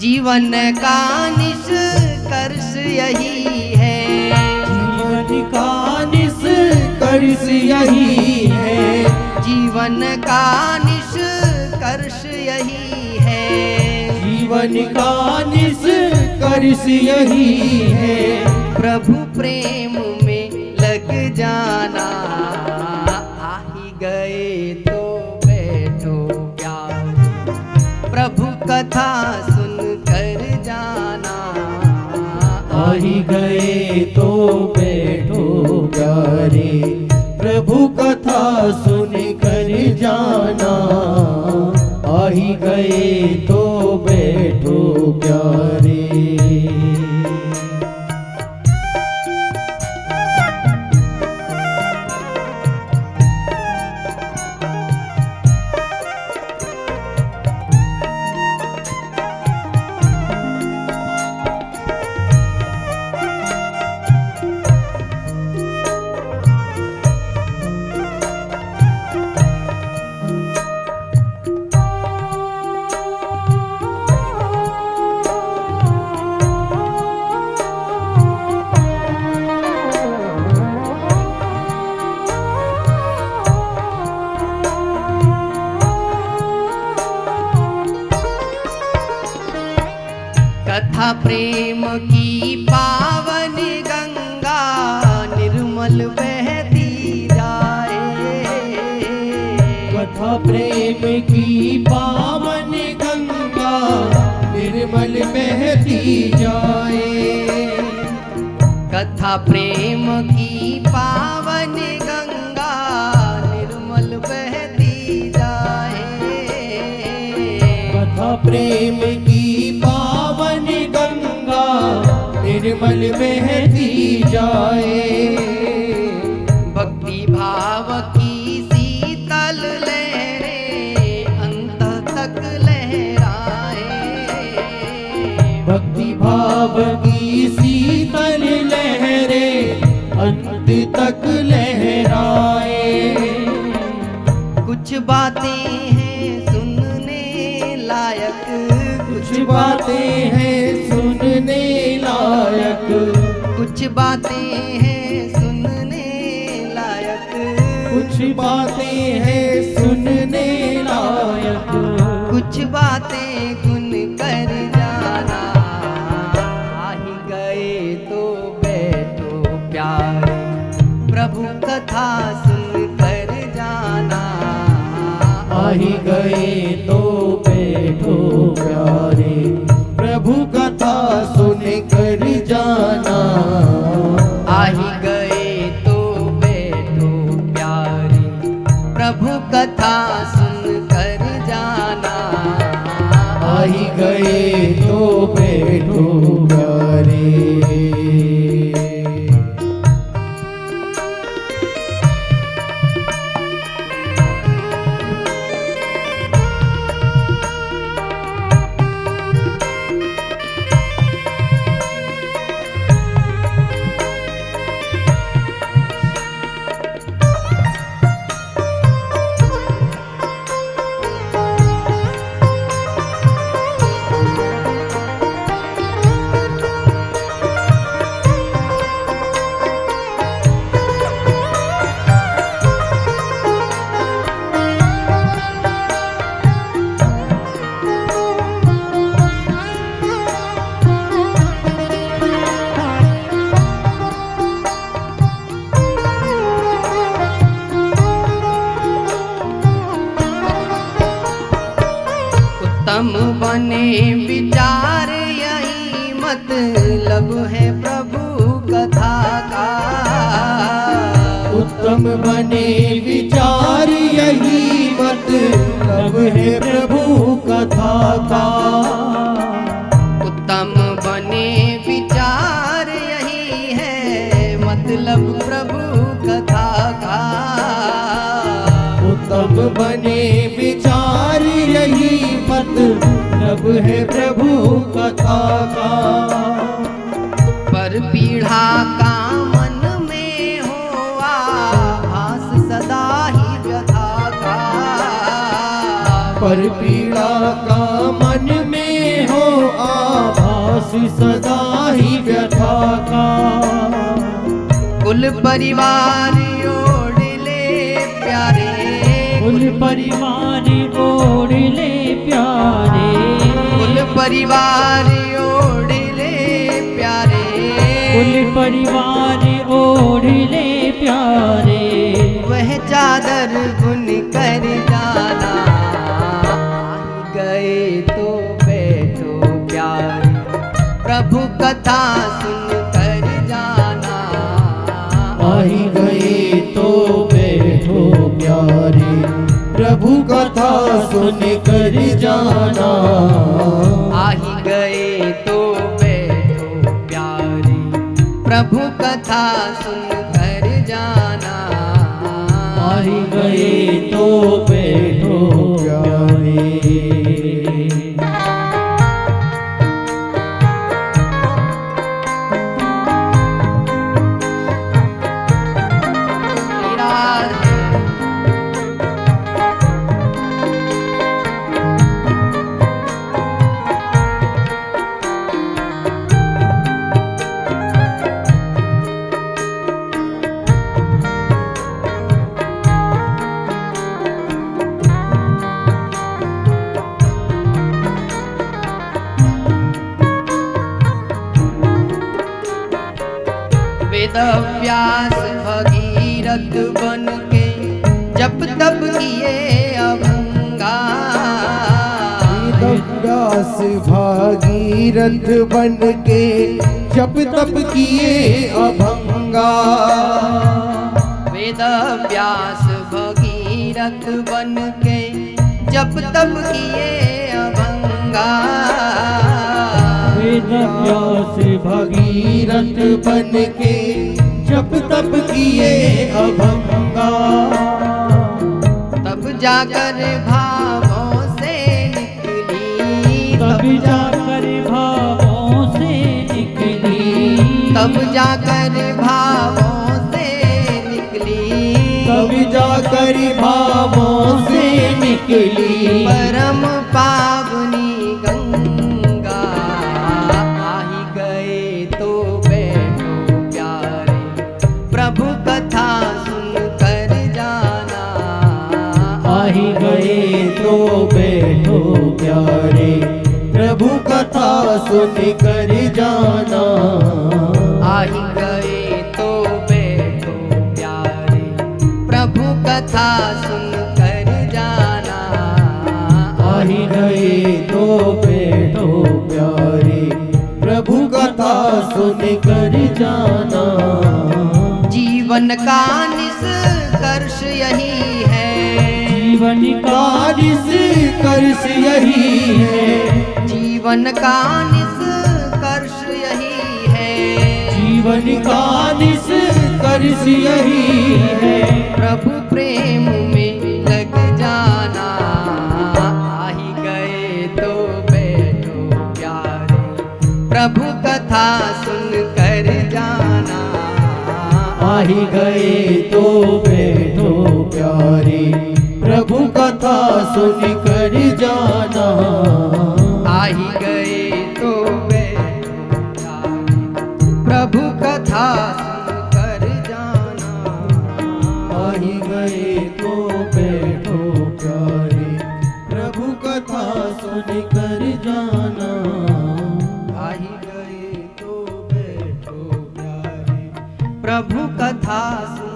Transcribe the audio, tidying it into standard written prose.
जीवन का निष्कर्ष यही है, जीवन का निष्कर्ष यही है, जीवन का निष्कर्ष यही है, जीवन का निष्कर्ष यही है। प्रभु प्रेम में लग जाना, आ ही गए तो बैठो प्यार, प्रभु कथा सुन कर जाना, आ ही गए तो बैठो प्यारे, प्रभु कथा सुन कर जाना, आ ही गए तो बैठो प्यारे। कथा प्रेम की पावन गंगा निर्मल बहती जाए, कथा प्रेम की पावन गंगा निर्मल बहती जाए, कथा प्रेम की पावन गंगा निर्मल बहती जाए, कथा प्रेम की पावन गंगा निर्मल बहती जाए, भक्ति भाव की शीतल लहरें अंत तक लहराए, भक्ति भाव की शीतल लहरें अंत तक लहराए। कुछ बातें हैं सुनने लायक, कुछ बातें हैं सुनने लायक, कुछ बातें हैं सुनने लायक, कुछ बातें हैं सुनने लायक, कुछ बातें गुन कर जाना, आ ही गए तो बैठो प्यारे, प्रभु कथा सुन कर जाना, आ ही गए तो बैठो प्यारे, प्रभु कथा सुन कर जाना, आ ही गए तो बैठो प्यारे, प्रभु कथा सुन कर जाना, आ ही गए तो बैठो प्यारे। उत्तम बने विचार यही मतलब है प्रभु कथा का, उत्तम बने विचार यही मतलब है प्रभु कथा का, उत्तम बने विचार यही है मतलब प्रभु कथा का, उत्तम बने विचार यही मतलब है प्रभु कथा का, पर पीढ़ा का मन में हो आभास सदा ही व्यथा का, पर पीड़ा का मन में हो सदा ही व्यथा का। कुल परिवार ओढ़ ले प्यारे, कुल परिवार ओढ़ ले प्यारे, कुल परिवार ओढ़ ले प्यारे, कुल परिवार ओढ़ ले प्यारे। वह चादर बुन कर जाना, गए तो बैठो प्यारे, प्रभु कथा सुन कर जाना। आई गए तो बैठो प्यारे, प्रभु कथा सुन कर जाना। आही गए तो बैठो प्यारे, प्रभु कथा सुन कर जाना। आई गए तो बैठो प्यारे। वेद व्यास भगीरथ बन के जप तप किए अभंगा। व्यास भागीरथ बन के जप तप किए अभंगा। वेद व्यास भगीरथ बन के जप तप किए अभंगा। वेद व्यास भगीरथ बन के जप तप किए अभंगा। तब जाकर भावों से निकली, तब जाकर भावों से निकली, तब जाकर भावों से निकली, तब जाकर भावों से निकली। परम पावनी गंगा। आही गए तो बैठो प्यारे, प्रभु कथा सुन कर जाना। आही गए तो बैठो प्यारे, प्रभु कथा सुन कर जाना। आही गए तो बैठो प्यारे, प्रभु कथा सुन कर जाना। आही गए तो बैठो प्यारे, प्रभु कथा सुन कर जाना। जीवन का निष्कर्ष यही है, जीवन का निष्कर्ष यही है, जीवन का निष्कर्ष यही है, जीवन का निष्कर्ष यही है। प्रभु प्रेम में लग जाना। आही गए तो बैठो प्यारे, प्रभु कथा सुन कर जाना। आही गए तो बैठो प्यारे, प्रभु कथा सुन कर जाना। आही गए तो बैठो प्यारे, प्रभु कथा सुन कर जाना। आही गए तो बैठो प्यारे, प्रभु कथा सुन कर जाना। आही गए तो बैठो प्यारे, प्रभु कथा सुन